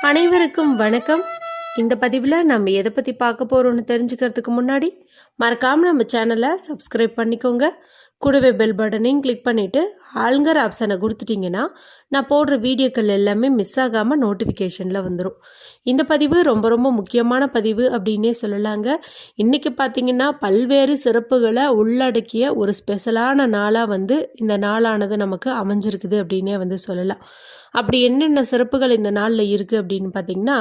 அனைவருக்கும் வணக்கம். இந்த பதிவில் நம்ம எதை பற்றி பார்க்க போகிறோம்னு தெரிஞ்சுக்கிறதுக்கு முன்னாடி மறக்காமல் நம்ம சேனலை சப்ஸ்கிரைப் பண்ணிக்கோங்க. கூடவே பெல் பட்டனையும் கிளிக் பண்ணிவிட்டு ஆளுங்கிற ஆப்ஷனை கொடுத்துட்டிங்கன்னா நான் போடுற வீடியோக்கள் எல்லாமே மிஸ் ஆகாமல் நோட்டிஃபிகேஷனில் வந்துடும். இந்த பதிவு ரொம்ப ரொம்ப முக்கியமான பதிவு அப்படின்னே சொல்லலாங்க. இன்றைக்கி பார்த்திங்கன்னா பல்வேறு சிறப்புகளை உள்ளடக்கிய ஒரு ஸ்பெஷலான நாளாக இந்த நாளானது நமக்கு அமைஞ்சிருக்குது அப்படின்னே சொல்லலாம். அப்படி என்னென்ன சிறப்புகள் இந்த நாளில் இருக்குது அப்படின்னு பார்த்திங்கன்னா,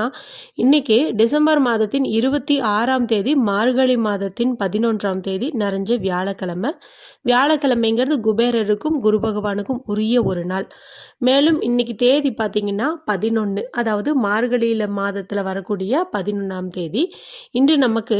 இன்றைக்கி டிசம்பர் மாதத்தின் 26ஆம் தேதி மார்கழி மாதத்தின் 11ஆம் தேதி நிறைஞ்ச வியாழக்கிழமை. வியாழக்கிழமைங்கிறது குபேரருக்கும் குரு பகவானுக்கும் உரிய ஒரு நாள். மேலும் இன்றைக்கி தேதி பார்த்திங்கன்னா 11, அதாவது மார்கழியில் மாதத்தில் வரக்கூடிய 11ஆம் தேதி. இன்று நமக்கு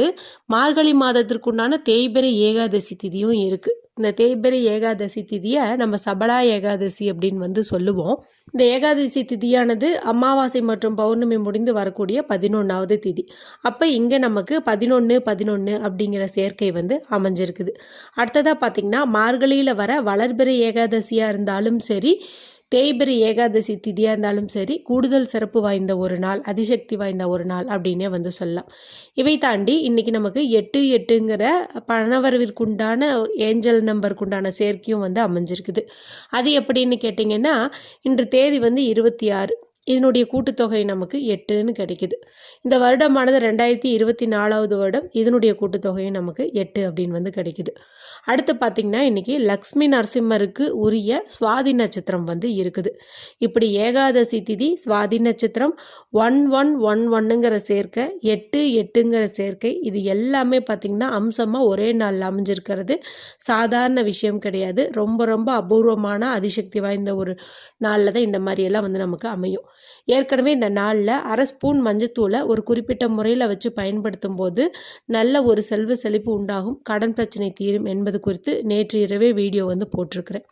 மார்கழி மாதத்திற்குண்டான தேய்பிறை ஏகாதசி திதியும் இருக்குது. இந்த தேய்பிறை ஏகாதசி திதியை நம்ம சபலா ஏகாதசி அப்படின்னு சொல்லுவோம். இந்த ஏகாதசி திதியானது அமாவாசை மற்றும் பௌர்ணமி முடிந்து வரக்கூடிய 11ஆவது திதி. அப்போ இங்கே நமக்கு 11 அப்படிங்கிற சேர்க்கை அமைஞ்சிருக்குது. அடுத்ததாக பார்த்திங்கன்னா மார்கழியில் வர வளர்பிறை ஏகாதசியாக இருந்தாலும் சரி, தேய்பிறை ஏகாதசி திதியாக இருந்தாலும் சரி, கூடுதல் சிறப்பு வாய்ந்த ஒரு நாள், அதிசக்தி வாய்ந்த ஒரு நாள் அப்படின்னே சொல்லலாம். இவை தாண்டி இன்றைக்கி நமக்கு 8 பணவரவிற்குண்டான ஏஞ்சல் நம்பருக்குண்டான சேர்க்கையும் அமைஞ்சிருக்குது. அது எப்படின்னு கேட்டிங்கன்னா, இன்று தேதி 26, இதனுடைய கூட்டுத்தொகை நமக்கு 8ன்னு கிடைக்குது. இந்த வருடமானது 2024ஆவது வருடம். இதனுடைய கூட்டுத்தொகையும் நமக்கு 8 அப்படின்னு கிடைக்குது. அடுத்து பார்த்திங்கன்னா இன்றைக்கி லக்ஷ்மி நரசிம்மருக்கு உரிய சுவாதி நட்சத்திரம் இருக்குது. இப்படி ஏகாதசி திதி, சுவாதி நட்சத்திரம், 1111ங்கிற சேர்க்கை, 88ங்கிற சேர்க்கை, இது எல்லாமே பார்த்திங்கன்னா அம்சமாக ஒரே நாளில் அமைஞ்சிருக்கிறது சாதாரண விஷயம் கிடையாது. ரொம்ப ரொம்ப அபூர்வமான அதிசக்தி வாய்ந்த ஒரு நாளில் தான் இந்த மாதிரியெல்லாம் நமக்கு அமையும். ஏற்கனவே இந்த நாளில் 1/2 ஸ்பூன் மஞ்சத்தூளை ஒரு குறிப்பிட்ட முறையில் வச்சு பயன்படுத்தும் போது நல்ல ஒரு செல்வ செழிப்பு உண்டாகும், கடன் பிரச்சனை தீரும் என்பது குறித்து நேற்று இரவே வீடியோ போட்டிருக்கிறேன்.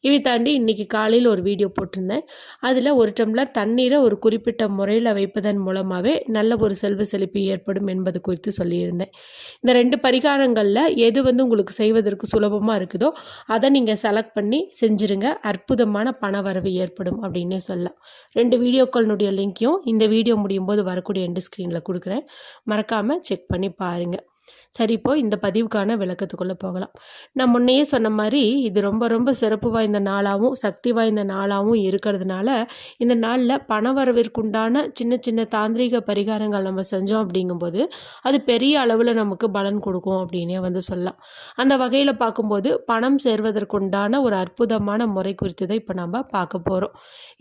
இவை தாண்டி இன்றைக்கி காலையில் ஒரு வீடியோ போட்டிருந்தேன். அதில் 1 டம்ளர் தண்ணீரை ஒரு குறிப்பிட்ட முறையில் வைப்பதன் மூலமாகவே நல்ல ஒரு செல்வ செழிப்பு ஏற்படும் என்பது குறித்து சொல்லியிருந்தேன். இந்த 2 பரிகாரங்களில் எது உங்களுக்கு செய்வதற்கு சுலபமாக இருக்குதோ அதை நீங்கள் செலக்ட் பண்ணி செஞ்சுருங்க. அற்புதமான பண வரவு ஏற்படும் அப்படின்னே சொல்லலாம். 2 வீடியோக்களினுடைய லிங்க்கையும் இந்த வீடியோ முடியும் போது வரக்கூடிய எண்டு ஸ்க்ரீனில் கொடுக்குறேன். மறக்காமல் செக் பண்ணி பாருங்கள். சரி, இப்போ இந்த பதிவுக்கான விளக்கத்துக்குள்ளே போகலாம். நான் முன்னையே சொன்ன மாதிரி இது ரொம்ப ரொம்ப சிறப்பு வாய்ந்த நாளாகவும் சக்தி வாய்ந்த நாளாகவும் இருக்கிறதுனால இந்த நாளில் பணவரவிற்குண்டான சின்ன சின்ன தாந்திரிக பரிகாரங்கள் நம்ம செஞ்சோம் அப்படிங்கும்போது அது பெரிய அளவில் நமக்கு பலன் கொடுக்கும் அப்படின்னே சொல்லலாம். அந்த வகையில் பார்க்கும்போது பணம் சேர்வதற்குண்டான ஒரு அற்புதமான முறை குறித்து தான் இப்போ நம்ம பார்க்க போகிறோம்.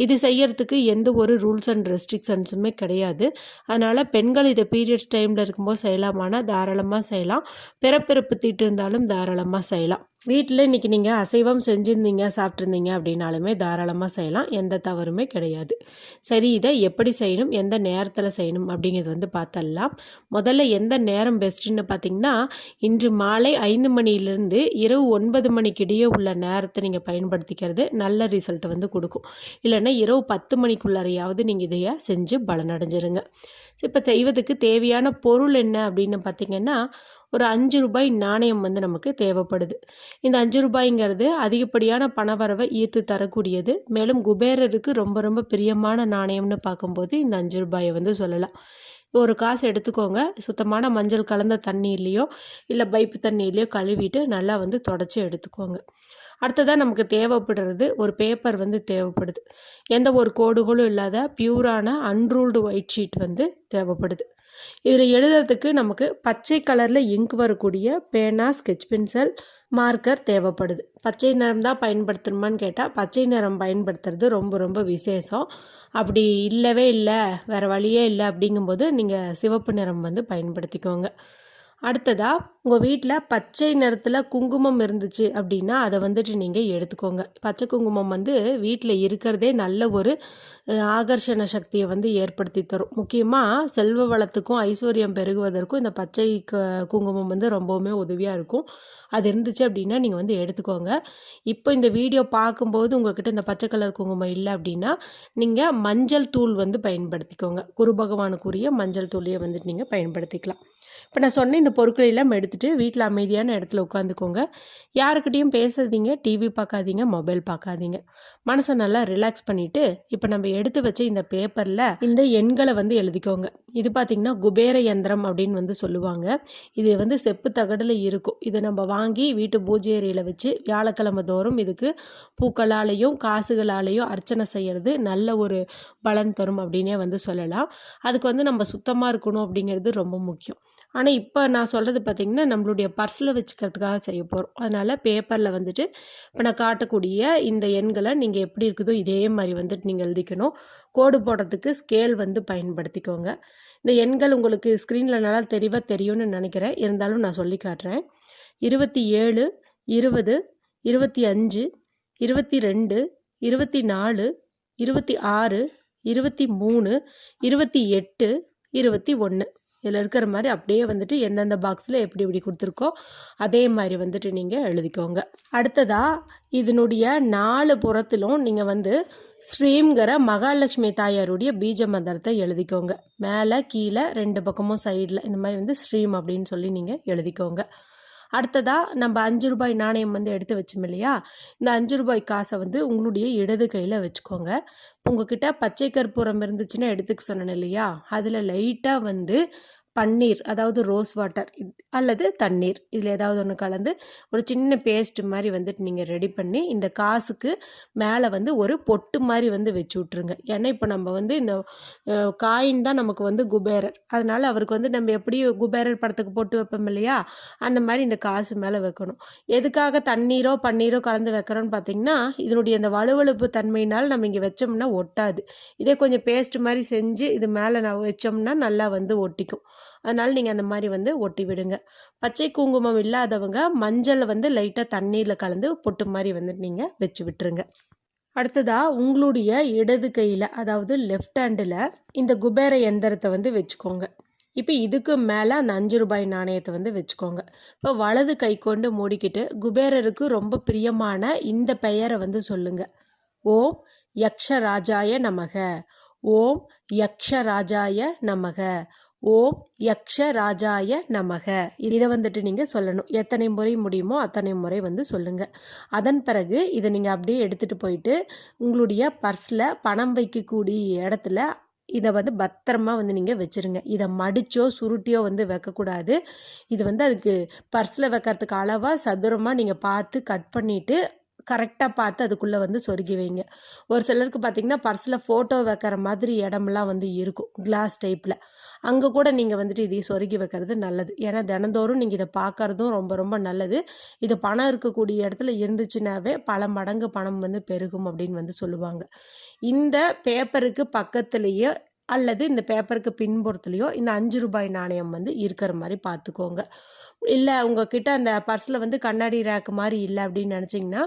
இது செய்யறதுக்கு எந்த ஒரு ரூல்ஸ் அண்ட் ரெஸ்ட்ரிக்ஷன்ஸுமே கிடையாது. அதனால் பெண்கள் இதை பீரியட்ஸ் டைமில் இருக்கும்போது செய்யலாமான தாராளமாக செய்யலாம். பிறப்பிறப்பு தீட்டு இருந்தாலும் தாராளமாக செய்யலாம். வீட்டில் இன்றைக்கி நீங்கள் அசைவம் செஞ்சுருந்தீங்க, சாப்பிட்ருந்தீங்க அப்படின்னாலுமே தாராளமாக செய்யலாம். எந்த தவறுமே கிடையாது. சரி, இதை எப்படி செய்யணும், எந்த நேரத்தில் செய்யணும் அப்படிங்கிறது பார்த்தரலாம். முதல்ல எந்த நேரம் பெஸ்ட்டுன்னு பார்த்திங்கன்னா, இன்று மாலை 5 மணியிலிருந்து இரவு 9 மணிக்கு இடையே உள்ள நேரத்தை நீங்கள் பயன்படுத்திக்கிறது நல்ல ரிசல்ட் கொடுக்கும். இல்லைன்னா இரவு 10 மணிக்குள்ளாரையாவது நீங்கள் இதையை செஞ்சு பலனடைஞ்சிருங்க. இப்போ செய்வதுக்கு தேவையான பொருள் என்ன அப்படின்னு பார்த்திங்கன்னா, ஒரு 5 ரூபாய் நாணயம் நமக்கு தேவைப்படுது. இந்த 5 ரூபாய்ங்கிறது அதிகப்படியான பணவரவை ஈர்த்து தரக்கூடியது. மேலும் குபேரருக்கு ரொம்ப ரொம்ப பிரியமான நாணயம்னு பார்க்கும்போது இந்த 5 ரூபாயை சொல்லலாம். ஒரு காசு எடுத்துக்கோங்க. சுத்தமான மஞ்சள் கலந்த தண்ணியிலையோ இல்லை பைப்பு தண்ணியிலையோ கழுவிட்டு நல்லா தொடச்சி எடுத்துக்கோங்க. அடுத்ததாக நமக்கு தேவைப்படுறது ஒரு பேப்பர் தேவைப்படுது. எந்த ஒரு கோடுகளும் இல்லாத பியூரான அன்ரூல்டு ஒயிட் ஷீட் தேவைப்படுது. இதில் எழுதுறதுக்கு நமக்கு பச்சை கலரில் இங்க் வரக்கூடிய பேனா, ஸ்கெட்ச் பென்சில், மார்க்கர் தேவைப்படுது. பச்சை நிறம் தான் பயன்படுத்தணுமான்னு கேட்டால் பச்சை நிறம் பயன்படுத்துறது ரொம்ப ரொம்ப விசேஷம். அப்படி இல்லவே இல்லை, வேறு வழியே இல்லை அப்படிங்கும்போது நீங்கள் சிவப்பு நிறம் பயன்படுத்திக்கோங்க. அடுத்ததாக உங்கள் வீட்டில் பச்சை நிறத்தில் குங்குமம் இருந்துச்சு அப்படின்னா அதை நீங்கள் எடுத்துக்கோங்க. பச்சை குங்குமம் வீட்டில் இருக்கிறதே நல்ல ஒரு ஆகர்ஷண சக்தியை ஏற்படுத்தி தரும். முக்கியமாக செல்வ வளத்துக்கும் ஐஸ்வர்யம் பெருகுவதற்கும் இந்த பச்சை குங்குமம் ரொம்பவுமே உதவியாக இருக்கும். அது இருந்துச்சு அப்படின்னா நீங்கள் எடுத்துக்கோங்க. இப்போ இந்த வீடியோ பார்க்கும்போது உங்கள்கிட்ட இந்த பச்சை கலர் குங்குமம் இல்லை அப்படின்னா நீங்கள் மஞ்சள் தூள் பயன்படுத்திக்கோங்க. குரு பகவானுக்குரிய மஞ்சள் தூளையை நீங்கள் பயன்படுத்திக்கலாம். இப்போ நான் சொன்ன இந்த இந்த பொருட்களை எல்லாம் எடுத்துகிட்டு வீட்டில் அமைதியான இடத்துல உட்காந்துக்கோங்க. யாருக்கிட்டையும் பேசாதீங்க, டிவி பார்க்காதீங்க, மொபைல் பார்க்காதீங்க. மனசை நல்லா ரிலாக்ஸ் பண்ணிவிட்டு இப்போ நம்ம எடுத்து வச்ச இந்த பேப்பரில் இந்த எண்களை வந்து எழுதிக்கோங்க. இது பார்த்திங்கன்னா குபேர யந்திரம் அப்படின்னு வந்து சொல்லுவாங்க. இது வந்து செப்பு தகடில் இருக்கும். இதை நம்ம வாங்கி வீட்டு பூஜை அறையில் வச்சு வியாழக்கிழமை தோறும் இதுக்கு பூக்களாலேயும் காசுகளாலேயும் அர்ச்சனை செய்கிறது நல்ல ஒரு பலன் தரும் அப்படின்னே வந்து சொல்லலாம். அதுக்கு வந்து நம்ம சுத்தமாக இருக்கணும் அப்படிங்கிறது ரொம்ப முக்கியம். ஆனால் இப்போ நான் சொல்கிறது பார்த்திங்கன்னா நம்மளுடைய பர்ஸில் வச்சுக்கிறதுக்காக செய்ய போகிறோம். அதனால் பேப்பரில் வந்துட்டு இப்போ நான் காட்டக்கூடிய இந்த எண்களை நீங்கள் எப்படி இருக்குதோ இதே மாதிரி வந்துட்டு நீங்கள் எழுதிக்கணும். கோடு போடுறதுக்கு ஸ்கேல் வந்து பயன்படுத்திக்கோங்க. இந்த எண்கள் உங்களுக்கு ஸ்க்ரீனில் நல்லா தெளிவாக தெரியும்னு நினைக்கிறேன். இருந்தாலும் நான் சொல்லி காட்டுறேன். 27, 20, 25, 22, 24, 26, 23, 28, 21 இதில் இருக்கிற மாதிரி அப்படியே வந்துட்டு எந்தெந்த பாக்ஸில் எப்படி எப்படி கொடுத்துருக்கோ அதே மாதிரி வந்துட்டு நீங்கள் எழுதிக்கோங்க. அடுத்ததாக இதனுடைய 4 புறத்திலும் நீங்கள் வந்து ஸ்ரீங்கிற மகாலட்சுமி தாயாருடைய பீஜ மந்திரத்தை எழுதிக்கோங்க. மேலே கீழே 2 பக்கமும் சைடில் இந்த மாதிரி வந்து ஸ்ரீம் அப்படின்னு சொல்லி நீங்கள் எழுதிக்கோங்க. அடுத்ததாக நம்ம 5 ரூபாய் நாணயம் வந்து எடுத்து வச்சோம் இல்லையா, இந்த 5 ரூபாய் காசை வந்து உங்களுடைய இடது கையில் வச்சுக்கோங்க. உங்ககிட்ட பச்சை கற்பூரம் இருந்துச்சுன்னா எடுத்துக்க சொன்னேன் இல்லையா, அதில் லைட்டாக வந்து பன்னீர், அதாவது ரோஸ் வாட்டர் அல்லது தண்ணீர், இதில் ஏதாவது ஒன்று கலந்து ஒரு சின்ன பேஸ்ட் மாதிரி வந்துட்டு நீங்கள் ரெடி பண்ணி இந்த காசுக்கு மேலே வந்து ஒரு பொட்டு மாதிரி வந்து வச்சு விட்ருங்க. ஏன்னா இப்போ நம்ம வந்து இந்த காயின் தான் நமக்கு வந்து குபேரர், அதனால் அவருக்கு வந்து நம்ம எப்படி குபேரர் படத்துக்கு போட்டு வைப்போம் இல்லையா, அந்த மாதிரி இந்த காசு மேலே வைக்கணும். எதுக்காக தண்ணீரோ பன்னீரோ கலந்து வைக்கிறோன்னு பார்த்தீங்கன்னா, இதனுடைய இந்த வலுவழுப்பு தன்மையினால் நம்ம இங்கே வச்சோம்னா ஒட்டாது. இதே கொஞ்சம் பேஸ்ட் மாதிரி செஞ்சு இது மேலே நான் வச்சோம்னா நல்லா வந்து ஒட்டிக்கும். அதனால் நீங்கள் அந்த மாதிரி வந்து ஒட்டி விடுங்க. பச்சை குங்குமம் இல்லாதவங்க மஞ்சள் வந்து லைட்டாக தண்ணீரில் கலந்து பொட்டு மாதிரி வந்து நீங்கள் வச்சு விட்டுருங்க. அடுத்ததாக உங்களுடைய இடது கையில், அதாவது லெஃப்ட் ஹேண்டில் இந்த குபேர யந்திரத்தை வந்து வச்சுக்கோங்க. இப்போ இதுக்கு மேலே அந்த 5 ரூபாய் நாணயத்தை வந்து வச்சுக்கோங்க. இப்போ வலது கை கொண்டு மூடிக்கிட்டு குபேரருக்கு ரொம்ப பிரியமான இந்த பெயரை வந்து சொல்லுங்கள். ஓம் யக்ஷராஜாய நமக, ஓம் யக்ஷராஜாய நமக, ஓம் யக்ஷராஜாய நமக. இதை வந்துட்டு நீங்கள் சொல்லணும். எத்தனை முறை முடியுமோ அத்தனை முறை வந்து சொல்லுங்கள். அதன் பிறகு இதை நீங்கள் அப்படியே எடுத்துகிட்டு போயிட்டு உங்களுடைய பர்ஸில் பணம் வைக்கக்கூடிய இடத்துல இதை வந்து பத்திரமா வந்து நீங்கள் வச்சுருங்க. இதை மடிச்சோ சுருட்டியோ வந்து வைக்கக்கூடாது. இது வந்து அதுக்கு பர்ஸில் வைக்கிறதுக்கு அளவாக சதுரமாக நீங்கள் பார்த்து கட் பண்ணிவிட்டு கரெக்டாக பார்த்து அதுக்குள்ளே வந்து சொருகி வைங்க. ஒரு சிலருக்கு பார்த்திங்கன்னா பர்ஸில் ஃபோட்டோ வைக்கிற மாதிரி இடமெல்லாம் வந்து இருக்கும், கிளாஸ் டைப்பில். அங்கே கூட நீங்கள் வந்துட்டு இதை சொருகி வைக்கிறது நல்லது. ஏன்னா தினந்தோறும் நீங்கள் இதை பார்க்குறதும் ரொம்ப ரொம்ப நல்லது. இது பணம் இருக்கக்கூடிய இடத்துல இருந்துச்சுனாவே பல மடங்கு பணம் வந்து பெருகும் அப்படின்னு வந்து சொல்லுவாங்க. இந்த பேப்பருக்கு பக்கத்துலேயே அல்லது இந்த பேப்பருக்கு பின்புறத்துலேயோ இந்த 5 ரூபாய் நாணயம் வந்து இருக்கிற மாதிரி பார்த்துக்கோங்க. இல்லை உங்ககிட்ட அந்த பர்ஸில் வந்து கண்ணாடி ரேக்கு மாதிரி இல்லை அப்படின்னு நினச்சிங்கன்னா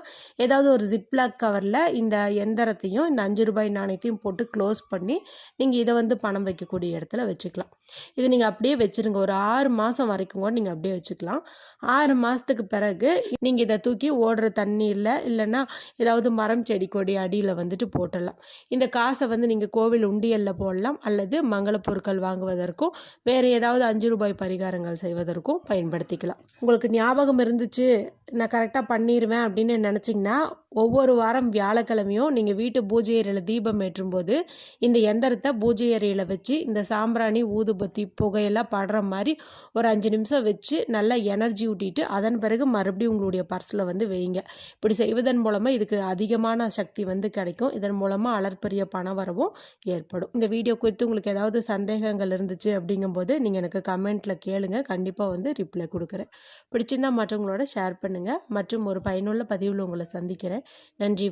ஏதாவது ஒரு ஜிப்லாக் கவரில் இந்த எந்திரத்தையும் இந்த 5 ரூபாய் நாணயத்தையும் போட்டு க்ளோஸ் பண்ணி நீங்கள் இதை வந்து பணம் வைக்கக்கூடிய இடத்துல வச்சுக்கலாம். இது நீங்கள் அப்படியே வச்சுருங்க. ஒரு 6 மாதம் வரைக்கும் கூட நீங்கள் அப்படியே வச்சுக்கலாம். 6 மாதத்துக்கு பிறகு நீங்கள் இதை தூக்கி ஓடுற தண்ணியில் இல்லைன்னா ஏதாவது மரம் செடி கொடி அடியில் வந்துட்டு போட்டுடலாம். இந்த காசை வந்து நீங்கள் கோவில் உண்டியலில் போடலாம் அல்லது மங்கள பொருட்கள் வாங்குவதற்கும் வேறு ஏதாவது 5 ரூபாய் பரிகாரங்கள் செய்வதற்கும் பயன்படுத்திக்கலாம். உங்களுக்கு ஞாபகம் இருந்துச்சு நான் கரெக்டாக பண்ணிடுவேன் அப்படின்னு நினச்சிங்கன்னா ஒவ்வொரு வாரம் வியாழக்கிழமையும் நீங்கள் வீட்டு பூஜை அறையில் தீபம் ஏற்றும்போது இந்த எந்திரத்தை பூஜை அறையில் வச்சு இந்த சாம்பிராணி ஊதுபத்தி புகையெல்லாம் படுற மாதிரி ஒரு 5 நிமிஷம் வச்சு நல்லா எனர்ஜி ஊட்டிட்டு அதன் பிறகு மறுபடியும் உங்களுடைய பர்ஸில் வந்து வைங்க. இப்படி செய்வதன் மூலமாக இதுக்கு அதிகமான சக்தி வந்து கிடைக்கும். இதன் மூலமாக அளப்பரிய பண வரவும் ஏற்படும். இந்த வீடியோ குறித்து உங்களுக்கு ஏதாவது சந்தேகங்கள் இருந்துச்சு அப்படிங்கும்போது நீங்கள் எனக்கு கமெண்ட்டில் கேளுங்க. கண்டிப்பாக வந்து ரிப்ளை கொடுக்குறேன். பிடிச்சிருந்தால் மற்றவங்களோட ஷேர் பண்ணுங்கள். மற்றும் ஒரு பயனுள்ள பதிவில் உங்களை சந்திக்கிறேன். நன்றி.